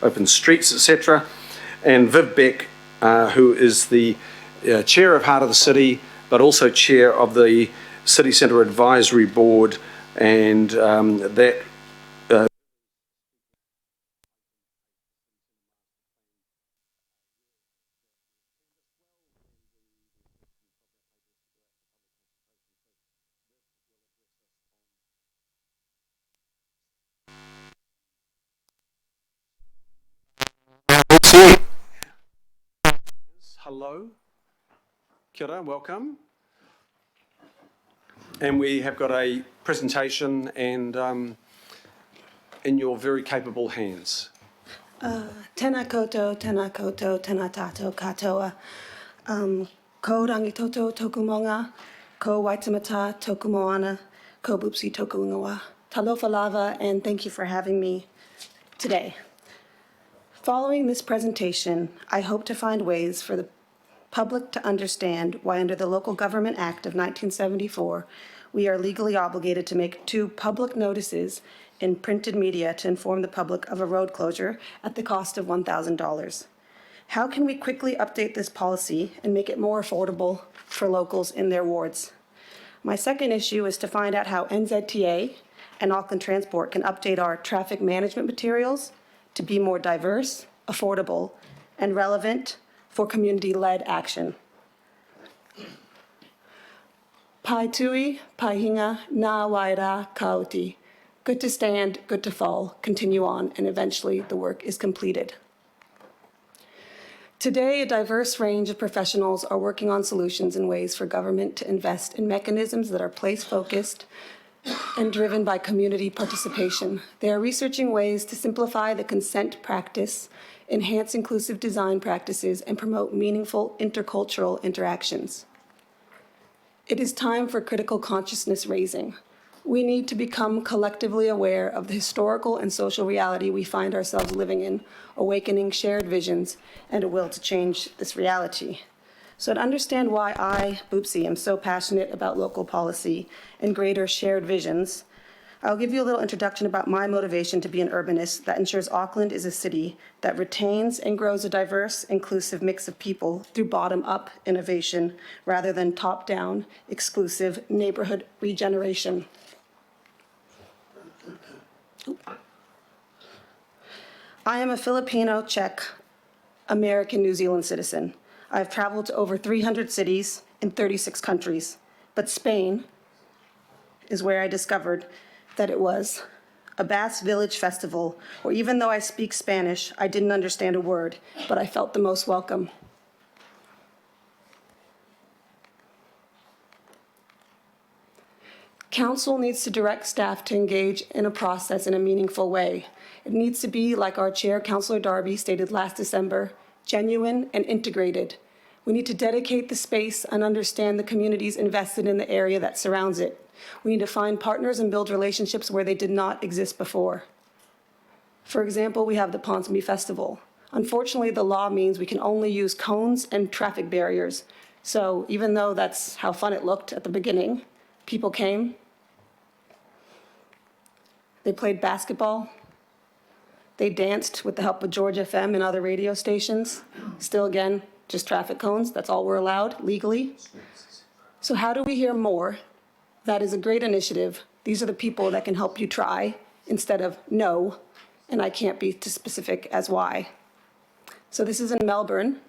open streets, etc. And Viv Beck, who is the chair of Heart of the City, but also chair of the City Centre Advisory Board, and that hello, kia ora, welcome. And we have got a presentation and in your very capable hands. Tēnā koutou, tēnā tātou katoa. Ko rangitoto toku monga, ko Waitemata toku moana, ko Bupsi toku ingoa. Talofa lava, and thank you for having me today. Following this presentation, I hope to find ways for the public to understand why under the Local Government Act of 1974, we are legally obligated to make 2 public notices in printed media to inform the public of a road closure at the cost of $1,000. How can we quickly update this policy and make it more affordable for locals in their wards? My second issue is to find out how NZTA and Auckland Transport can update our traffic management materials to be more diverse, affordable, and relevant for community-led action. Pai tui, pai hinga, nā waira, kauti. Good to stand, good to fall, continue on, and eventually the work is completed. Today, a diverse range of professionals are working on solutions and ways for government to invest in mechanisms that are place-focused and driven by community participation. They are researching ways to simplify the consent practice, enhance inclusive design practices, and promote meaningful intercultural interactions. It is time for critical consciousness raising. We need to become collectively aware of the historical and social reality we find ourselves living in, awakening shared visions and a will to change this reality. So to understand why I, Bupsi, am so passionate about local policy and greater shared visions, I'll give you a little introduction about my motivation to be an urbanist that ensures Auckland is a city that retains and grows a diverse, inclusive mix of people through bottom-up innovation rather than top-down, exclusive neighborhood regeneration. I am a Filipino, Czech, American, New Zealand citizen. I've traveled to over 300 cities in 36 countries, but Spain is where I discovered that it was a Basque Village festival where even though I speak Spanish, I didn't understand a word, but I felt the most welcome. Council needs to direct staff to engage in a process in a meaningful way. It needs to be, like our chair, Councillor Darby, stated last December, genuine and integrated. We need to dedicate the space and understand the communities invested in the area that surrounds it. We need to find partners and build relationships where they did not exist before. For example, we have the Ponsonby Festival. Unfortunately, the law means we can only use cones and traffic barriers. So even though that's how fun it looked at the beginning, people came, they played basketball, they danced with the help of George FM and other radio stations. Still, again, just traffic cones, that's all we're allowed legally. So how do we hear more? That is a great initiative. These are the people that can help you try instead of no, and I can't be too specific as why. So this is in Melbourne.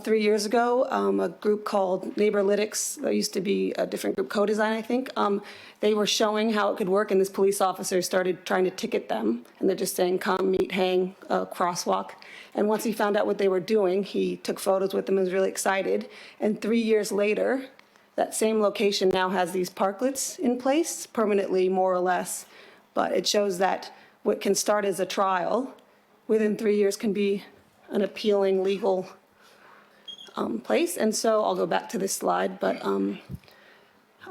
3 years ago, a group called Neighborlytics, there used to be a different group, Co-Design, I think, they were showing how it could work, and this police officer started trying to ticket them, and they're just saying, come, meet, hang, crosswalk. And once he found out what they were doing, he took photos with them and was really excited. And 3 years later, that same location now has these parklets in place, permanently, more or less. But it shows that what can start as a trial, within 3 years can be an appealing legal place. And so I'll go back to this slide, but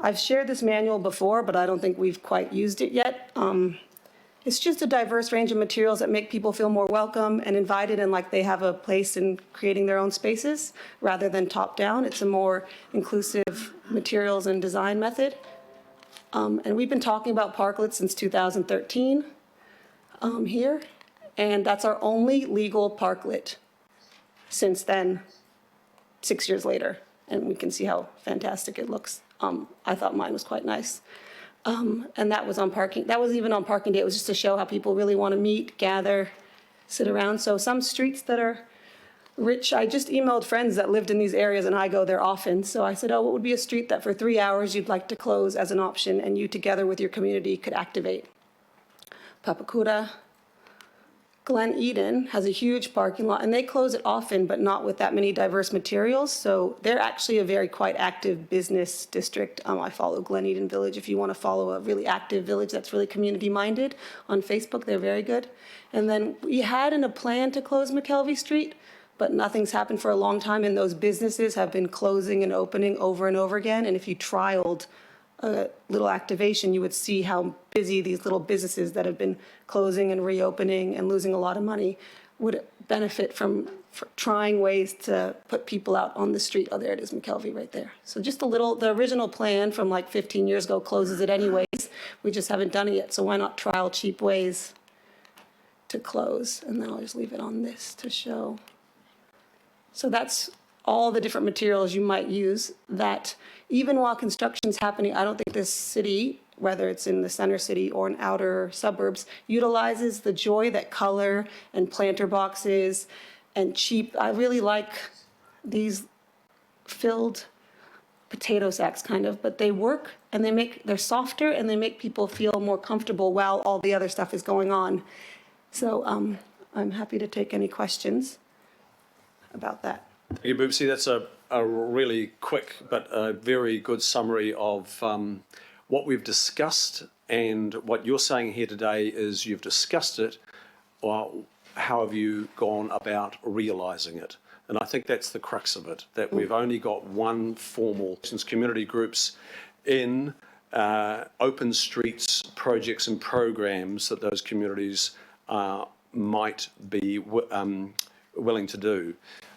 I've shared this manual before, but I don't think we've quite used it yet. It's just a diverse range of materials that make people feel more welcome and invited and like they have a place in creating their own spaces rather than top down. It's a more inclusive materials and design method. And we've been talking about parklets since 2013 here. And that's our only legal parklet since then, 6 years later. And we can see how fantastic it looks. I thought mine was quite nice. And that was on parking. That was even on parking day. It was just to show how people really want to meet, gather, sit around. So some streets that are rich, I just emailed friends that lived in these areas, and I go there often. So I said, oh, what would be a street that for 3 hours you'd like to close as an option, and you together with your community could activate? Papakura. Glen Eden has a huge parking lot, and they close it often, but not with that many diverse materials. So they're actually a very quite active business district. I follow Glen Eden Village. If you want to follow a really active village that's really community-minded on Facebook, they're very good. And then we had in a plan to close McKelvey Street, but nothing's happened for a long time, and those businesses have been closing and opening over and over again. And if you trialed a little activation, you would see how busy these little businesses that have been closing and reopening and losing a lot of money would benefit from trying ways to put people out on the street. Oh, there it is, McKelvey right there. So just the original plan from like 15 years ago closes it anyways. We just haven't done it yet. So why not trial cheap ways to close? And then I'll just leave it on this to show. So that's all the different materials you might use that even while construction's happening, I don't think this city, whether it's in the center city or in outer suburbs, utilizes the joy that color and planter boxes and cheap. I really like these filled potato sacks kind of, but they work and they're softer and they make people feel more comfortable while all the other stuff is going on. So I'm happy to take any questions about that. Thank you, Boopsie. That's a really quick but a very good summary of what we've discussed, and what you're saying here today is you've discussed it, or how have you gone about realising it? And I think that's the crux of it, that we've only got one formal, since community groups in open streets projects and programs that those communities might be willing to do.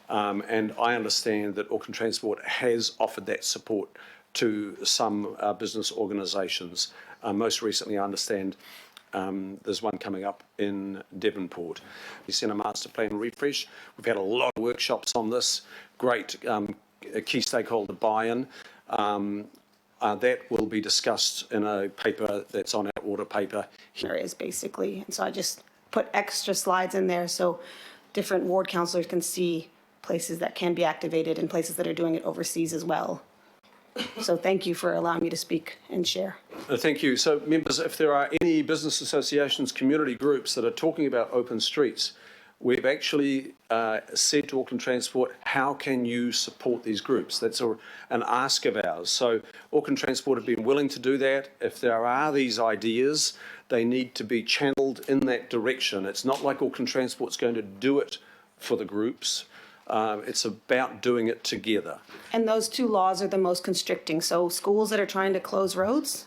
And I understand that Auckland Transport has offered that support to some business organisations. Most recently, I understand there's one coming up in Devonport. We sent a master plan refresh. We've had a lot of workshops on this. Great key stakeholder buy-in. That will be discussed in a paper that's on our order paper. Areas basically, and so I just put extra slides in there so different ward councillors can see places that can be activated and places that are doing it overseas as well. So thank you for allowing me to speak and share. Thank you. So members, if there are any business associations, community groups that are talking about open streets, we've actually said to Auckland Transport, how can you support these groups? That's an ask of ours. So Auckland Transport have been willing to do that. If there are these ideas, they need to be channeled in that direction. It's not like Auckland Transport's going to do it for the groups. It's about doing it together. And those two laws are the most constricting. So schools that are trying to close roads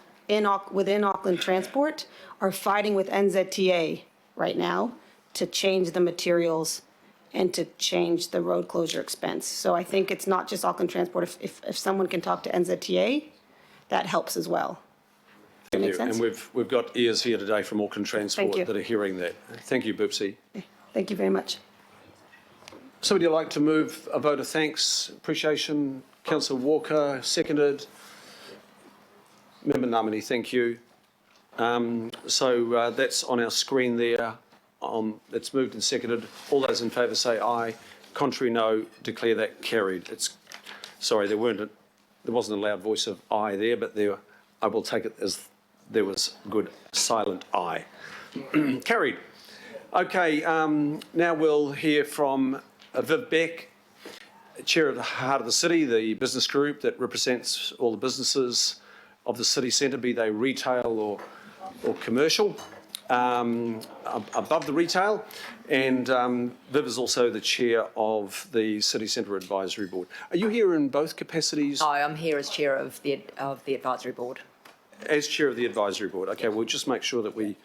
within Auckland Transport are fighting with NZTA right now to change the materials and to change the road closure expense. So I think it's not just Auckland Transport. If someone can talk to NZTA, that helps as well. Does that make sense? And we've got ears here today from Auckland Transport that are hearing that. Thank you, Boopsie. Thank you very much. Somebody would like to move a vote of thanks, appreciation? Councillor Walker, seconded. Member Namani, thank you. So that's on our screen there. It's moved and seconded. All those in favour say aye. Contrary, no. Declare that carried. Sorry, there wasn't a loud voice of aye there, but I will take it as there was good silent aye. Carried. Okay, now we'll hear from Viv Beck, Chair of the Heart of the City, the business group that represents all the businesses of the city centre, be they retail or commercial, above the retail. And Viv is also the Chair of the City Centre Advisory Board. Are you here in both capacities? No, I'm here as Chair of the Advisory Board. As Chair of the Advisory Board. Okay, we'll just make sure that we